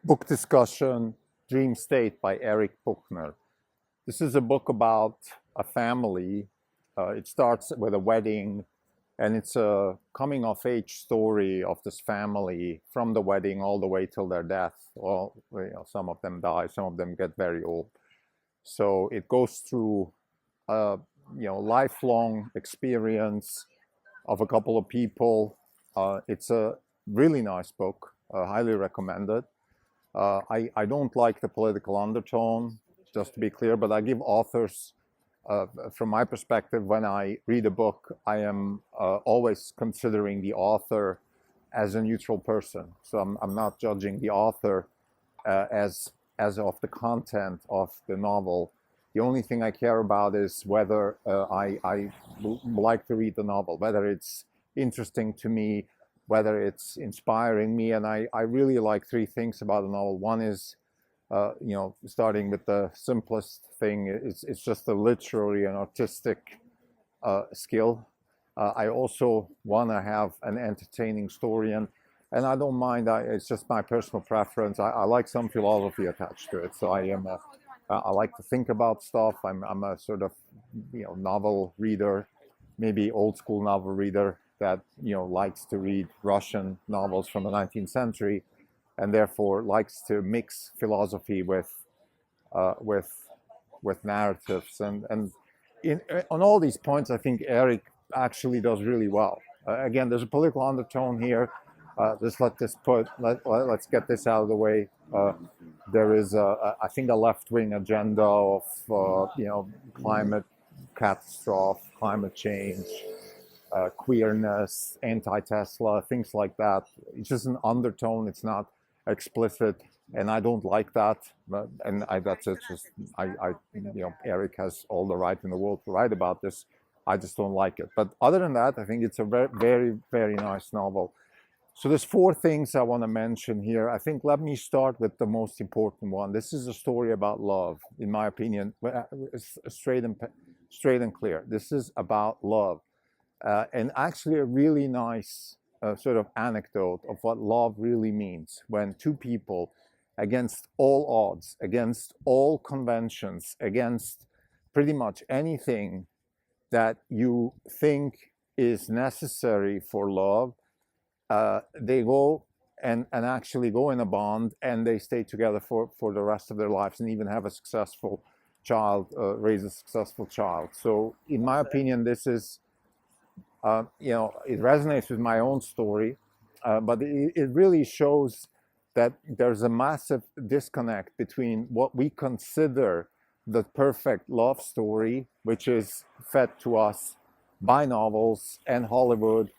Book discussion, Dream State by Eric Puchner. This is a book about a family. It starts with a wedding, and it's a coming of age story of this family from the wedding all the way till their death. Well, some of them die, some of them get very old. So it goes through a lifelong experience of a couple of people. It's a really nice book, highly recommended. I don't like the political undertone, just to be clear, but I give authors, from my perspective, when I read a book, I am always considering the author as a neutral person. So I'm not judging the author as of the content of the novel. The only thing I care about is whether I like to read the novel, whether it's interesting to me, whether it's inspiring me. And I really like three things about a novel. One is, starting with the simplest thing, it's just a literary and artistic skill. I also want to have an entertaining story, and I don't mind. It's just my personal preference. I like some philosophy attached to it. So I like to think about stuff. I'm a sort of novel reader, maybe old school novel reader that likes to read Russian novels from the 19th century, and therefore likes to mix philosophy with narratives. And on all these points, I think Eric actually does really well. Again, there's a political undertone here. Let's get this out of the way. There is, I think, a left-wing agenda of climate catastrophe, climate change, queerness, anti-Tesla, things like that. It's just an undertone. It's not explicit, and I don't like that. Eric has all the right in the world to write about this. I just don't like it. But other than that, I think it's a very, very, very nice novel. So there's four things I want to mention here. I think let me start with the most important one. This is a story about love, in my opinion, straight and clear. This is about love. And actually a really nice sort of anecdote of what love really means when two people, against all odds, against all conventions, against pretty much anything that you think is necessary for love, they go and actually go in a bond, and they stay together for the rest of their lives, and even have a successful child, raise a successful child. So in my opinion, this is it resonates with my own story, but it really shows that there's a massive disconnect between what we consider the perfect love story, which is fed to us by novels and Hollywood,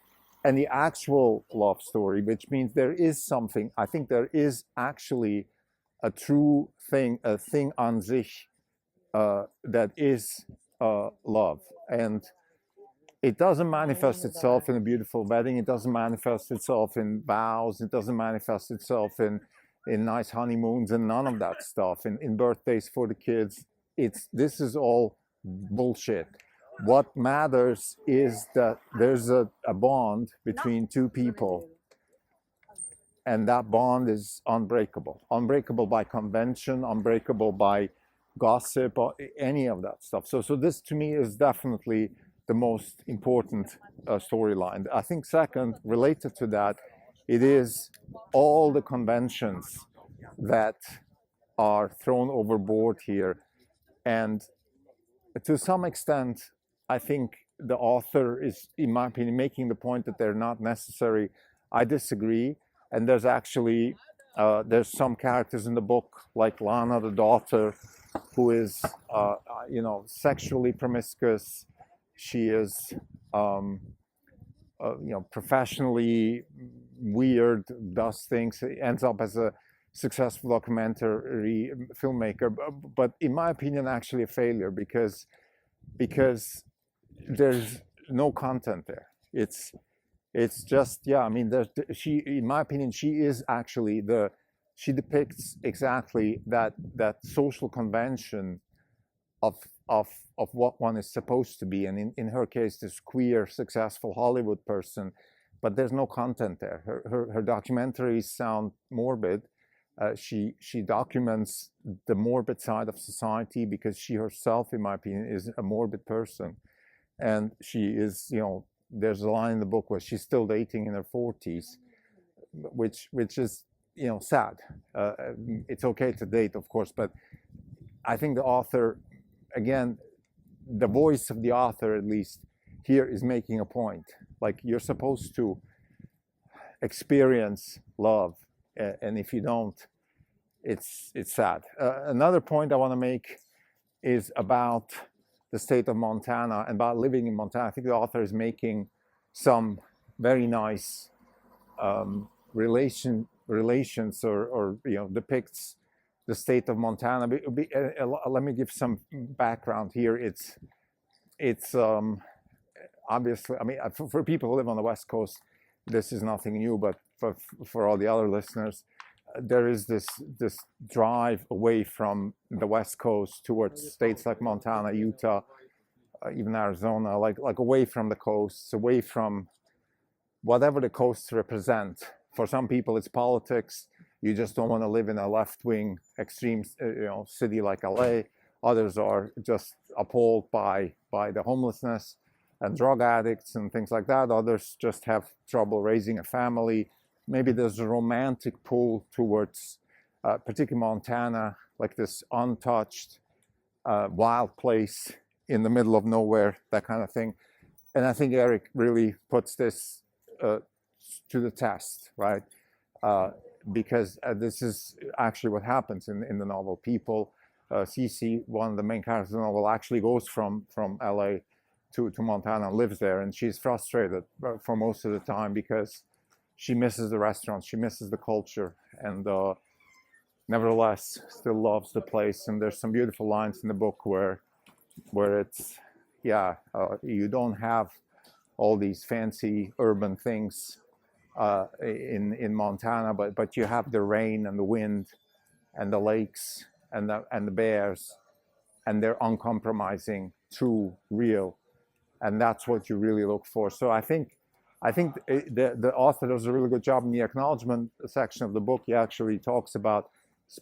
and the actual love story, which means there is something. I think there is actually a true thing, a thing an sich, that is love. And it doesn't manifest itself in a beautiful wedding. It doesn't manifest itself in vows. It doesn't manifest itself in nice honeymoons and none of that stuff, in birthdays for the kids. This is all bullshit. What matters is that there's a bond between two people, and that bond is unbreakable. Unbreakable by convention, unbreakable by gossip, or any of that stuff. So this to me is definitely the most important storyline. I think second, related to that, it is all the conventions that are thrown overboard here. And to some extent, I think the author is, in my opinion, making the point that they're not necessary. I disagree. And there's actually, there's some characters in the book, like Lana, the daughter, who is, sexually promiscuous. She is, professionally weird, does things, ends up as a successful documentary filmmaker. But in my opinion, actually a failure, because there's no content there. It's just, she, in my opinion, she is actually she depicts exactly that social convention of what one is supposed to be. And in her case, this queer, successful Hollywood person, but there's no content there. Her documentaries sound morbid, She documents the morbid side of society because she herself, in my opinion, is a morbid person, and she is, you know, there's a line in the book where she's still dating in her 40s, which is, you know, sad. It's okay to date, of course, but I think the author, again, the voice of the author, at least here, is making a point. Like, you're supposed to experience love, and if you don't, it's sad. Another point I want to make is about the state of Montana and about living in Montana. I think the author is making some very nice relations or you know, depicts the state of Montana. Let me give some background here. It's obviously, I mean, for people who live on the West Coast, this is nothing new, but for all the other listeners, there is this drive away from the West Coast towards states like Montana, Utah, even Arizona, like away from the coasts, away from whatever the coasts represent. For some people, it's politics. You just don't want to live in a left-wing, extreme, you know, city like LA. Others are just appalled by the homelessness and drug addicts and things like that. Others just have trouble raising a family. Maybe there's a romantic pull towards, particularly Montana, like this untouched, wild place in the middle of nowhere, that kind of thing. And I think Eric really puts this to the test, right? Because this is actually what happens in the novel. People, Cece, one of the main characters of the novel, actually goes from LA to Montana and lives there, and she's frustrated for most of the time because she misses the restaurants, she misses the culture, and nevertheless still loves the place. And there's some beautiful lines in the book where it's, yeah, you don't have all these fancy urban things in Montana, but you have the rain and the wind and the lakes and the bears, and they're uncompromising, true, real, and that's what you really look for. So I think the author does a really good job in the acknowledgement section of the book. He actually talks about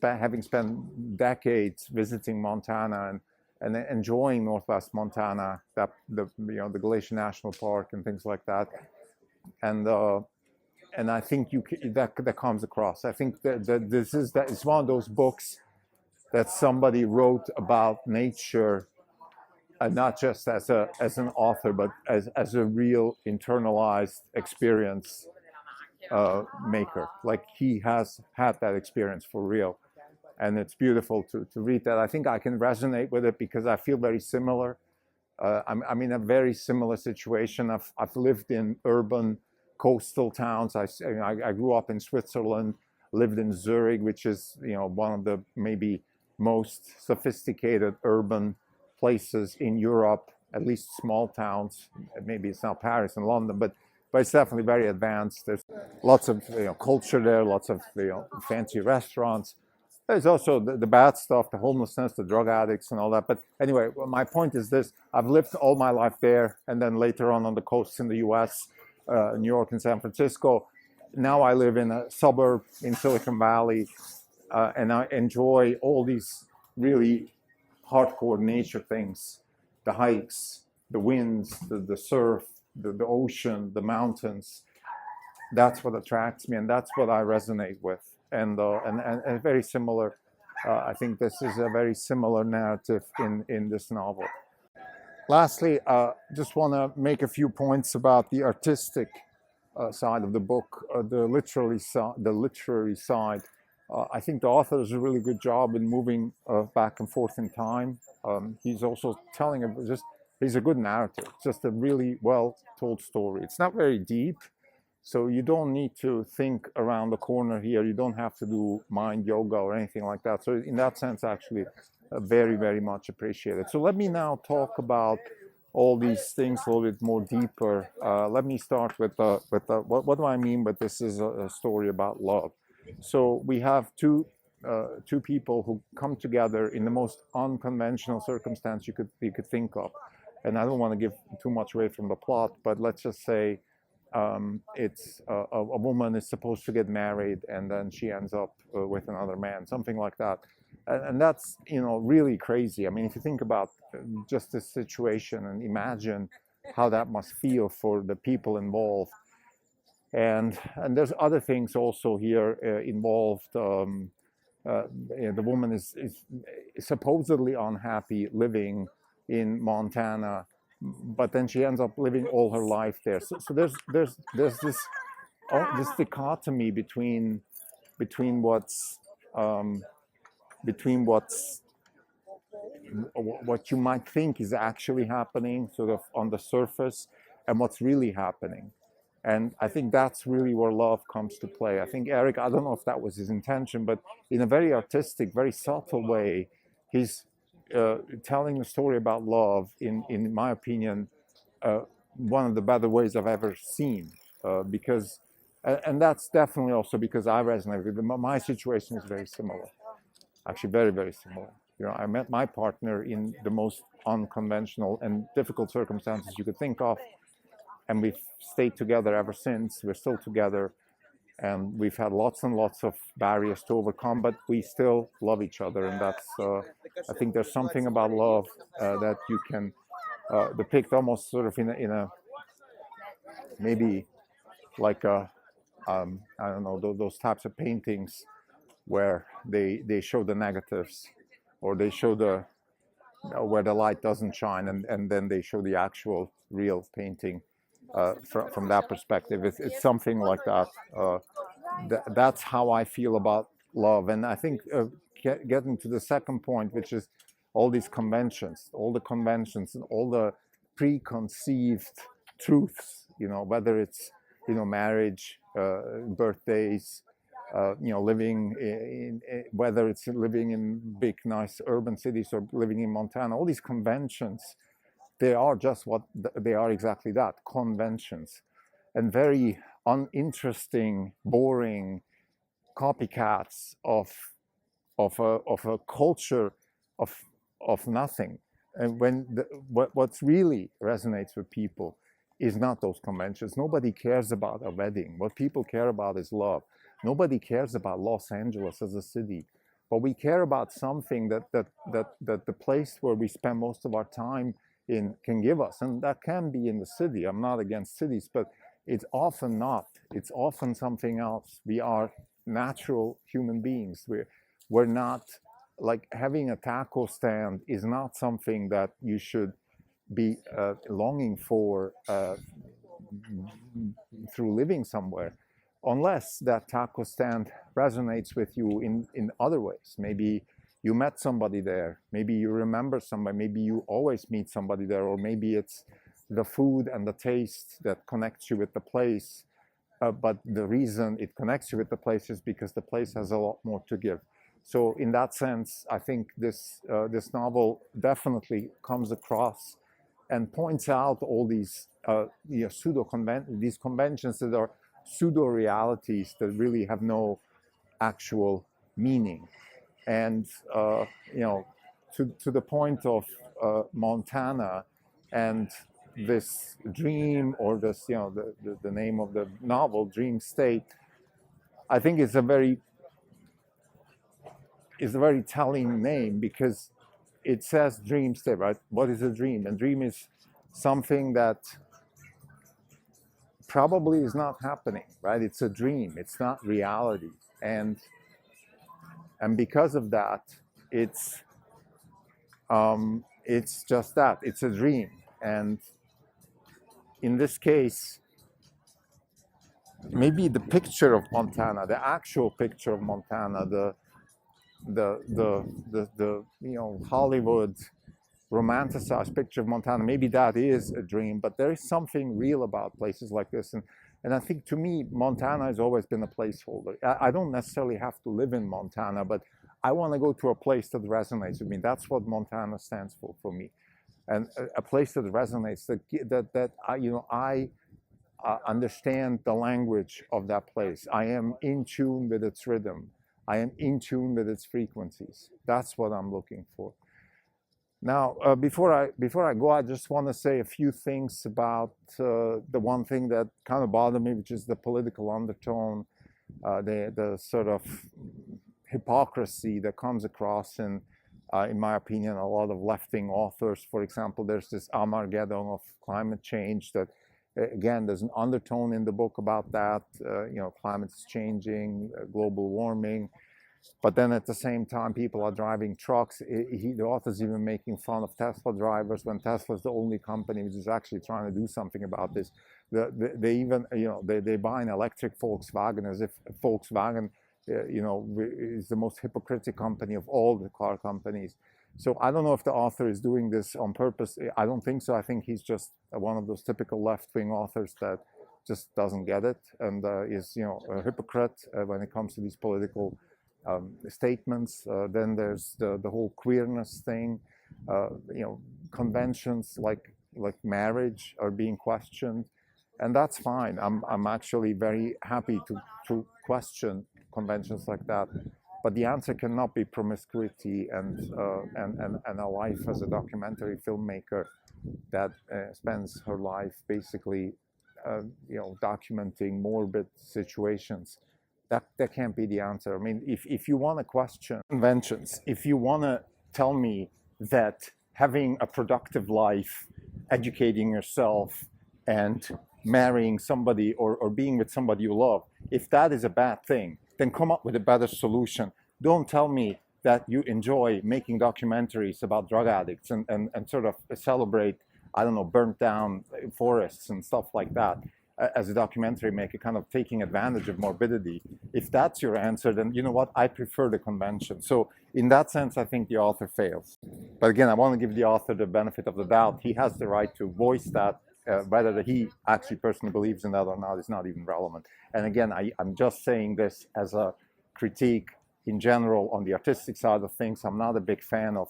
having spent decades visiting Montana and enjoying Northwest Montana, the Glacier National Park and things like that, and I think that comes across. I think that it's one of those books that somebody wrote about nature, not just as an author, but as a real internalized experience maker. Like, he has had that experience for real, and it's beautiful to read that. I think I can resonate with it because I feel very similar. I'm in a very similar situation. I've lived in urban coastal towns. I grew up in Switzerland, lived in Zurich, which is, you know, one of the maybe most sophisticated urban places in Europe, at least small towns. Maybe it's not Paris and London, but it's definitely very advanced. There's lots of, you know, culture there, lots of, you know, fancy restaurants. There's also the bad stuff, the homelessness, the drug addicts and all that. But anyway, my point is this: I've lived all my life there, and then later on the coasts in the US, New York and San Francisco. Now I live in a suburb in Silicon Valley, and I enjoy all these really hardcore nature things: the hikes, the winds, the surf, the ocean, the mountains. That's what attracts me, and that's what I resonate with. And very similar. I think this is a very similar narrative in this novel. Lastly, just want to make a few points about the artistic side of the book, the literary side. I think the author does a really good job in moving back and forth in time. He's also he's a good narrator. It's just a really well told story. It's not very deep, so you don't need to think around the corner here. You don't have to do mind yoga or anything like that. So in that sense, actually, very, very much appreciated. So let me now talk about all these things a little bit more deeper. Let me start with what do I mean? But this is a story about love. So we have two people who come together in the most unconventional circumstance you could think of. And I don't want to give too much away from the plot, but let's just say it's a woman is supposed to get married and then she ends up with another man, something like that. And that's, really crazy. I mean, if you think about just this situation and imagine how that must feel for the people involved. And there's other things also here involved. The woman is supposedly unhappy living in Montana, but then she ends up living all her life there. So there's this dichotomy between what's what you might think is actually happening sort of on the surface and what's really happening. And I think that's really where love comes to play. I think Eric, I don't know if that was his intention, but in a very artistic, very subtle way, he's telling the story about love in my opinion, one of the better ways I've ever seen. Because, and that's definitely also because I resonate with it. My situation is very similar, actually very, very similar. I met my partner in the most unconventional and difficult circumstances you could think of. And we've stayed together ever since. We're still together. And we've had lots and lots of barriers to overcome, but we still love each other. And that's, I think there's something about love that you can depict almost sort of in a maybe like a, I don't know, those types of paintings where they show the negatives, or they show the where the light doesn't shine, and then they show the actual real painting from that perspective. It's something like that. That's how I feel about love. And I think getting to the second point, which is all these conventions, all the conventions and all the preconceived truths, whether it's, marriage, birthdays, living in, whether it's living in big, nice urban cities or living in Montana, all these conventions, they are just what they are, exactly that, conventions, and very uninteresting, boring copycats of a culture of nothing. And when what's really resonates with people is not those conventions. Nobody cares about a wedding. What people care about is love. Nobody cares about Los Angeles as a city, but we care about something that the place where we spend most of our time in can give us, and that can be in the city. I'm not against cities, but it's often not. It's often something else. We are natural human beings. We're not, like, having a taco stand is not something that you should be longing for through living somewhere, unless that taco stand resonates with you in other ways. Maybe you met somebody there, maybe you remember somebody, maybe you always meet somebody there, or maybe it's the food and the taste that connects you with the place. But the reason it connects you with the place is because the place has a lot more to give. So in that sense, I think this novel definitely comes across and points out all these these conventions that are pseudo realities that really have no actual meaning. And to the point of Montana and this dream, or this, the name of the novel, Dream State, I think is a very telling name, because it says dream state, right? What is a dream? And dream is something that probably is not happening, right? It's a dream. It's not reality. And because of that, it's just that. It's a dream. And in this case, maybe the picture of Montana, the actual picture of Montana, the Hollywood romanticized picture of Montana, maybe that is a dream, but there is something real about places like this. And I think, to me, Montana has always been a placeholder. I don't necessarily have to live in Montana, but I want to go to a place that resonates with me. That's what Montana stands for me. And a place that resonates, that I understand the language of that place. I am in tune with its rhythm. I am in tune with its frequencies. That's what I'm looking for. Now, before I go, I just want to say a few things about the one thing that kind of bothered me, which is the political undertone, the sort of hypocrisy that comes across in my opinion, a lot of left-wing authors. For example, there's this Armageddon of climate change that, again, there's an undertone in the book about that. Climate's changing, global warming. But then at the same time, people are driving trucks. The author's even making fun of Tesla drivers when Tesla's the only company which is actually trying to do something about this. They even, they buy an electric Volkswagen as if Volkswagen, is the most hypocritical company of all the car companies. So I don't know if the author is doing this on purpose. I don't think so. I think he's just one of those typical left-wing authors that just doesn't get it and is, a hypocrite when it comes to these political statements. Then there's the whole queerness thing. Conventions like marriage are being questioned, and that's fine. I'm actually very happy to question conventions like that, but the answer cannot be promiscuity and a life as a documentary filmmaker that spends her life basically documenting morbid situations. That can't be the answer. I mean, if you want to question conventions, if you want to tell me that having a productive life, educating yourself, and marrying somebody or being with somebody you love, if that is a bad thing, then come up with a better solution. Don't tell me that you enjoy making documentaries about drug addicts and sort of celebrate, I don't know, burnt down forests and stuff like that. As a documentary maker, kind of taking advantage of morbidity. If that's your answer, then you know what? I prefer the convention. So in that sense, I think the author fails. But again, I want to give the author the benefit of the doubt. He has the right to voice that. Whether he actually personally believes in that or not is not even relevant. And again, I'm just saying this as a critique in general on the artistic side of things. I'm not a big fan of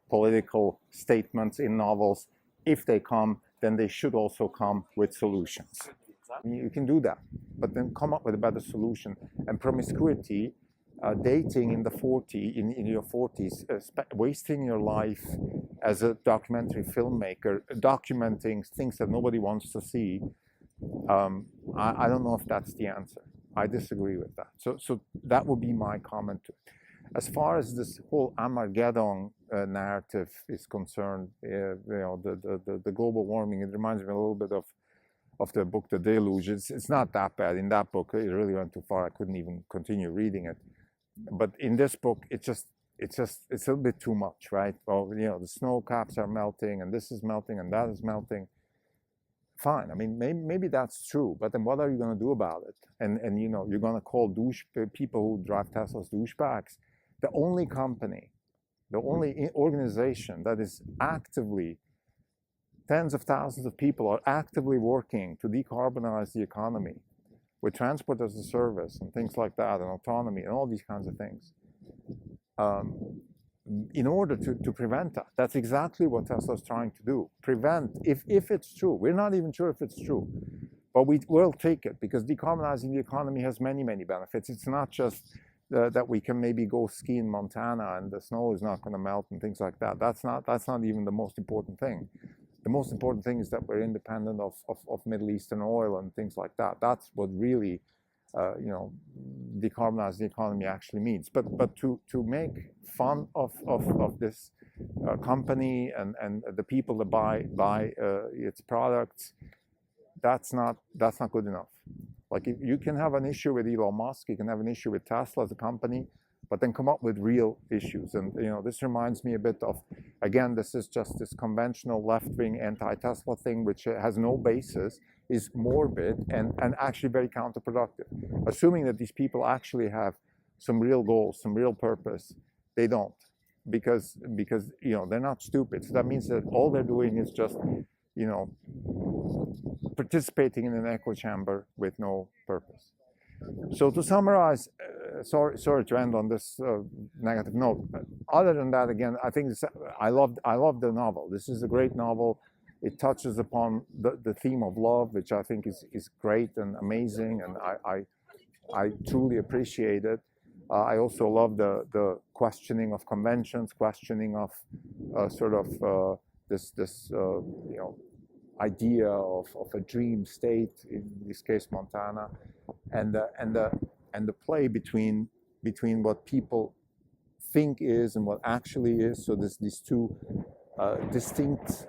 political statements in novels. If they come, then they should also come with solutions. You can do that, but then come up with a better solution. And promiscuity, dating in your 40s, wasting your life as a documentary filmmaker, documenting things that nobody wants to see, I don't know if that's the answer. I disagree with that. So that would be my comment to it. As far as this whole Armageddon narrative is concerned, the global warming, it reminds me a little bit of the book The Deluge. It's not that bad. In that book, it really went too far. I couldn't even continue reading it. But in this book, it's a little bit too much, right? Well, the snow caps are melting, and this is melting, and that is melting. Fine. I mean, maybe that's true, but then what are you going to do about it? And you're going to call people who drive Teslas douchebags. The only company, the only organization that is actively, tens of thousands of people are actively working to decarbonize the economy with transport as a service and things like that, and autonomy and all these kinds of things, in order to prevent that. That's exactly what Tesla is trying to do. Prevent, if it's true. We're not even sure if it's true, but we will take it, because decarbonizing the economy has many, many benefits. It's not just that we can maybe go ski in Montana and the snow is not going to melt and things like that. That's not even the most important thing. The most important thing is that we're independent of Middle Eastern oil and things like that. That's what really, decarbonize the economy actually means. But to make fun of this company and the people that buy its products, that's not good enough. Like, you can have an issue with Elon Musk, you can have an issue with Tesla as a company, but then come up with real issues. And this reminds me a bit of, again, this is just this conventional left-wing anti-Tesla thing, which has no basis, is morbid and actually very counterproductive. Assuming that these people actually have some real goals, some real purpose, they don't, because they're not stupid. So that means that all they're doing is just participating in an echo chamber with no purpose. So to summarize, sorry to end on this negative note. Other than that, again, I think I love the novel. This is a great novel. It touches upon the theme of love, which I think is great and amazing, and I truly appreciate it. I also love the questioning of conventions, questioning of this idea of a dream state, in this case Montana, and the play between what people think is and what actually is. So there's these two distinct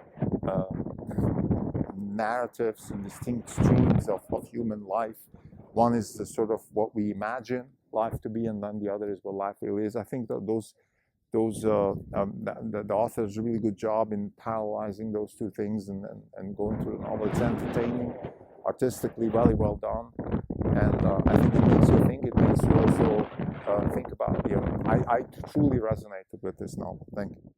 narratives and distinct streams of human life. One is the sort of what we imagine life to be, and then the other is what life really is. I think that the author does a really good job in parallelizing those two things and going through the novel. It's entertaining, artistically very well done, and I think it makes you think. It makes you also think about. I truly resonated with this novel. Thank you.